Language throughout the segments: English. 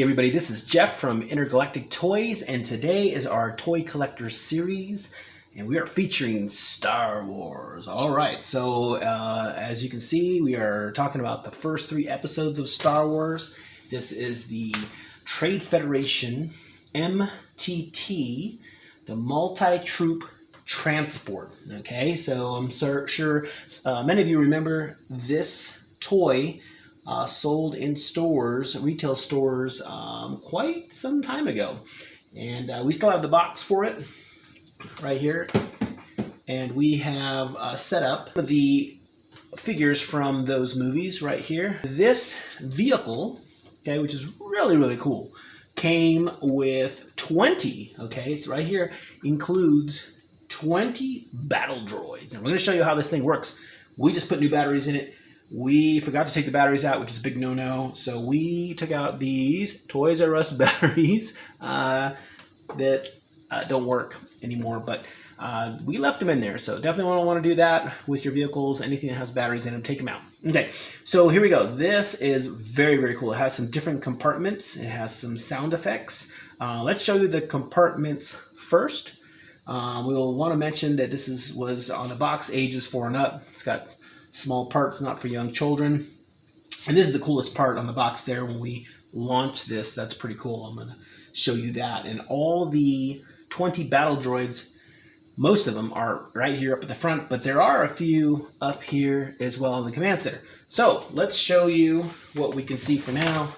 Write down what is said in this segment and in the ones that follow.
everybody, this is Jeff from Intergalactic Toys, and today is our Toy Collector series, and we are featuring Star Wars. Alright, so as you can see, we are talking about the first 3 episodes of Star Wars. This is the Trade Federation MTT, the Multitroop Transport. Okay, so I'm sure many of you remember this toy sold in stores, retail stores, quite some time ago. And we still have the box for it right here. And we have set up the figures from those movies right here. This vehicle, okay, which is really, really cool, came with 20, okay, it's right here, includes 20 battle droids. And we're going to show you how this thing works. We just put new batteries in it. We forgot to take the batteries out, which is a big no-no. So we took out these Toys R Us batteries that don't work anymore, but we left them in there. So definitely want to do that with your vehicles. Anything that has batteries in them, take them out. Okay, so here we go. This is very, very cool. It has some different compartments. It has some sound effects. Let's show you the compartments first. We'll want to mention that this was on the box, ages 4 and up. It's got small parts, not for young children. And this is the coolest part on the box there when we launch this. That's pretty cool. I'm going to show you that. And all the 20 battle droids, most of them are right here up at the front, but there are a few up here as well in the command center. So let's show you what we can see for now,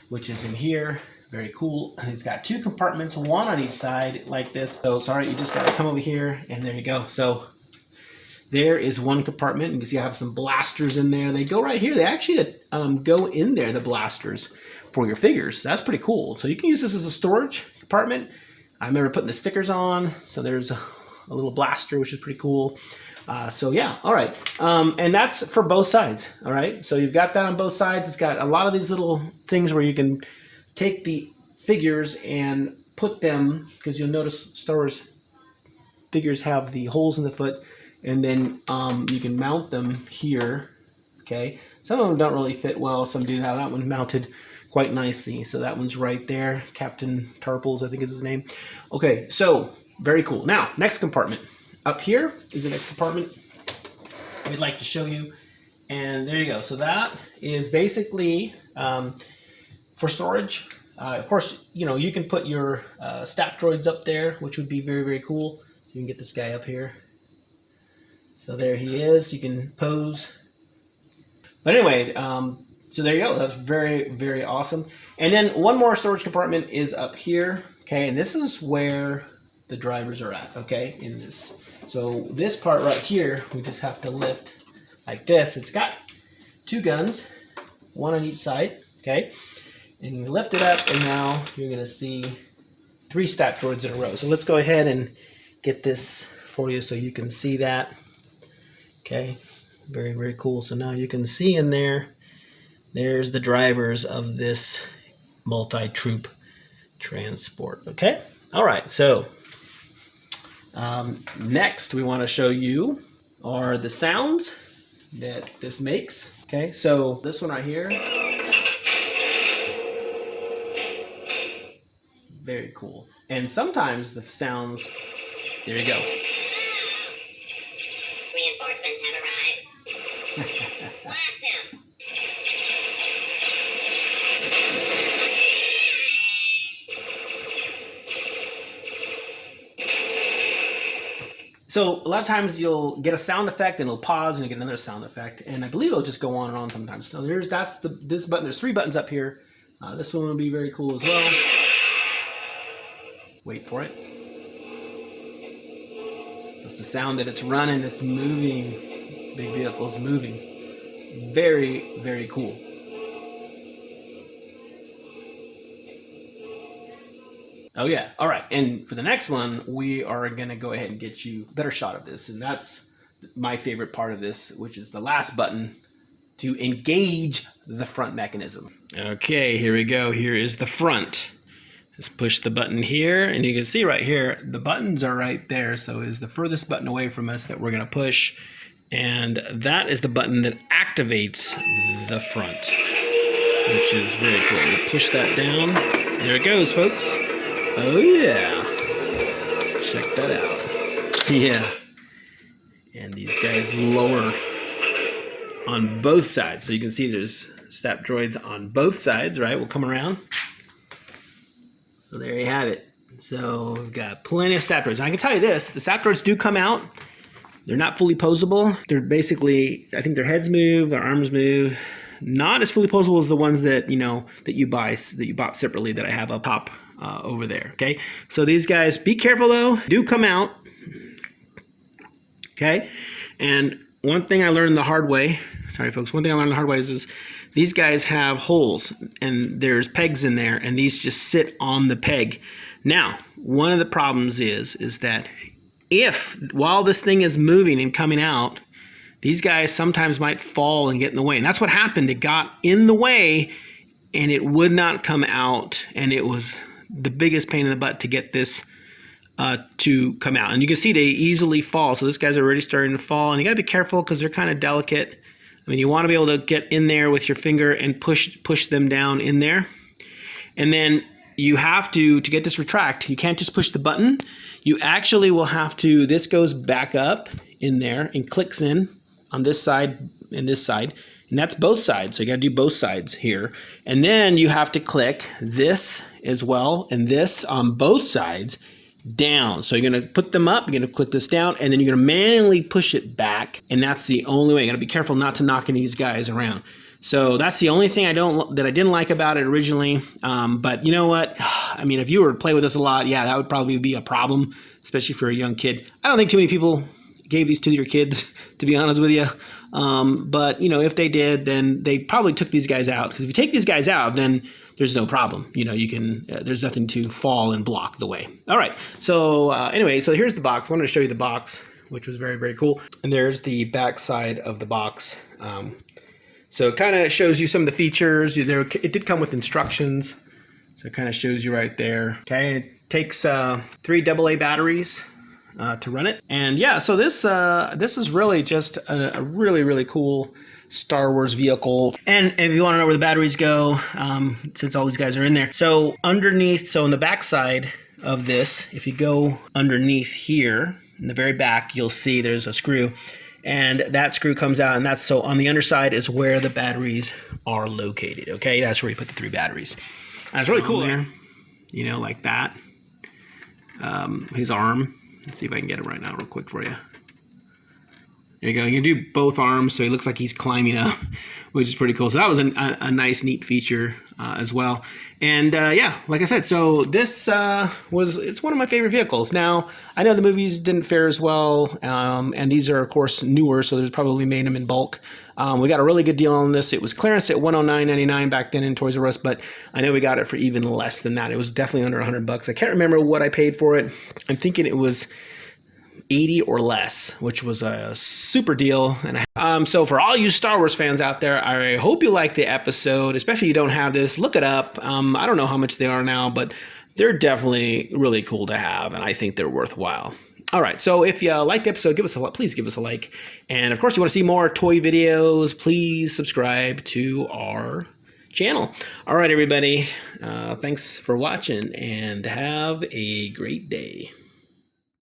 which is in here. Very cool. And it's got 2 compartments, one on each side like this. So sorry, you just got to come over here and there you go. So there is one compartment. You can see I have some blasters in there. They go right here. They actually go in there, the blasters, for your figures. That's pretty cool. So you can use this as a storage compartment. I remember putting the stickers on. So there's a little blaster, which is pretty cool. So yeah, all right. And that's for both sides, all right? So you've got that on both sides. It's got a lot of these little things where you can take the figures and put them, because you'll notice Star Wars figures have the holes in the foot, and then you can mount them here, okay? Some of them don't really fit well. Some do have that one mounted quite nicely. So that one's right there. Captain Tarples, I think is his name. Okay, so very cool. Now, next compartment. Up here is the next compartment we'd like to show you. And there you go. So that is basically for storage. Of course, you know, you can put your staff droids up there, which would be very, very cool. So you can get this guy up here. So there he is. You can pose. But anyway, so there you go. That's very, very awesome. And then one more storage compartment is up here. Okay, and this is where the drivers are at. Okay, in this. So this part right here, we just have to lift like this. It's got 2 guns, one on each side. Okay, and you lift it up, and now you're going to see 3 stack droids in a row. So let's go ahead and get this for you so you can see that. Okay, very, very cool. So now you can see in there, there's the drivers of this multi-troop transport. Okay, all right. So next we want to show you are the sounds that this makes. Okay, so this one right here, very cool. And sometimes the sounds, there you go. So a lot of times you'll get a sound effect and it'll pause and you get another sound effect, and I believe it'll just go on and on sometimes. So this button. There's 3 buttons up here. This one will be very cool as well. Wait for it. That's the sound that it's running. It's moving. Big vehicle's moving. Very, very cool. Oh yeah, all right. And for the next one, we are gonna go ahead and get you a better shot of this. And that's my favorite part of this, which is the last button to engage the front mechanism. Okay, here we go. Here is the front. Just push the button here, and you can see right here, the buttons are right there. So it is the furthest button away from us that we're gonna push. And that is the button that activates the front. which is very cool. We'll push that down. There it goes, folks. Oh yeah. Check that out. Yeah. And these guys lower on both sides. So you can see there's step droids on both sides, right? We'll come around. So there you have it. So we've got plenty of step droids. And I can tell you this, the step droids do come out. They're not fully posable. They're basically, I think their heads move, their arms move. Not as fully posable as the ones that, you know, that you bought separately that I have up top over there, okay? So these guys, be careful though, do come out, okay? And one thing I learned the hard way, sorry folks, one thing I learned the hard way is these guys have holes and there's pegs in there and these just sit on the peg. Now, one of the problems is that if, while this thing is moving and coming out, these guys sometimes might fall and get in the way. And that's what happened. It got in the way and it would not come out. And it was the biggest pain in the butt to get this to come out. And you can see they easily fall. So this guy's already starting to fall. And you got to be careful because they're kind of delicate. I mean, you want to be able to get in there with your finger and push them down in there. And then you have to get this retract, you can't just push the button. You actually will have to, this goes back up in there and clicks in on this side and this side. And that's both sides. So you got to do both sides here. And then you have to click this as well and this on both sides down. So you're going to put them up, you're going to click this down, and then you're going to manually push it back. And that's the only way. You got to be careful not to knock any of these guys around. So that's the only thing I didn't like about it originally. But you know what? I mean, if you were to play with this a lot, yeah, that would probably be a problem, especially for a young kid. I don't think too many people gave these to your kids, to be honest with you. But you know, if they did, then they probably took these guys out. Because if you take these guys out, then there's no problem. You know, you can. There's nothing to fall and block the way. All right. So anyway, so here's the box. I wanted to show you the box, which was very, very cool. And there's the back side of the box. So it kind of shows you some of the features. It did come with instructions. So it kind of shows you right there. Okay, it takes 3 AA batteries to run it. And yeah, so this is really just a really, really cool Star Wars vehicle. And if you want to know where the batteries go, since all these guys are in there. So underneath, so on the back side of this, if you go underneath here, in the very back, you'll see there's a screw. And that screw comes out, and that's so on the underside is where the batteries are located. Okay, that's where you put the 3 batteries. And it's really cool there, you know, like that. His arm. Let's see if I can get it right now, real quick for you. There you go. You can do both arms, so he looks like he's climbing up, which is pretty cool. So that was a nice, neat feature as well. And yeah, like I said, so this it's one of my favorite vehicles. Now, I know the movies didn't fare as well, and these are, of course, newer, so there's probably made them in bulk. We got a really good deal on this. It was clearance at $109.99 back then in Toys R Us, but I know we got it for even less than that. It was definitely under $100. I can't remember what I paid for it. I'm thinking it was 80 or less, which was a super deal. And so for all you Star Wars fans out there, I hope you like the episode, especially if you don't have this. Look it up. I don't know how much they are now, but they're definitely really cool to have, and I think they're worthwhile. All right, so if you like the episode, please give us a like. And of course, you want to see more toy videos, please subscribe to our channel. All right, everybody, thanks for watching, and have a great day.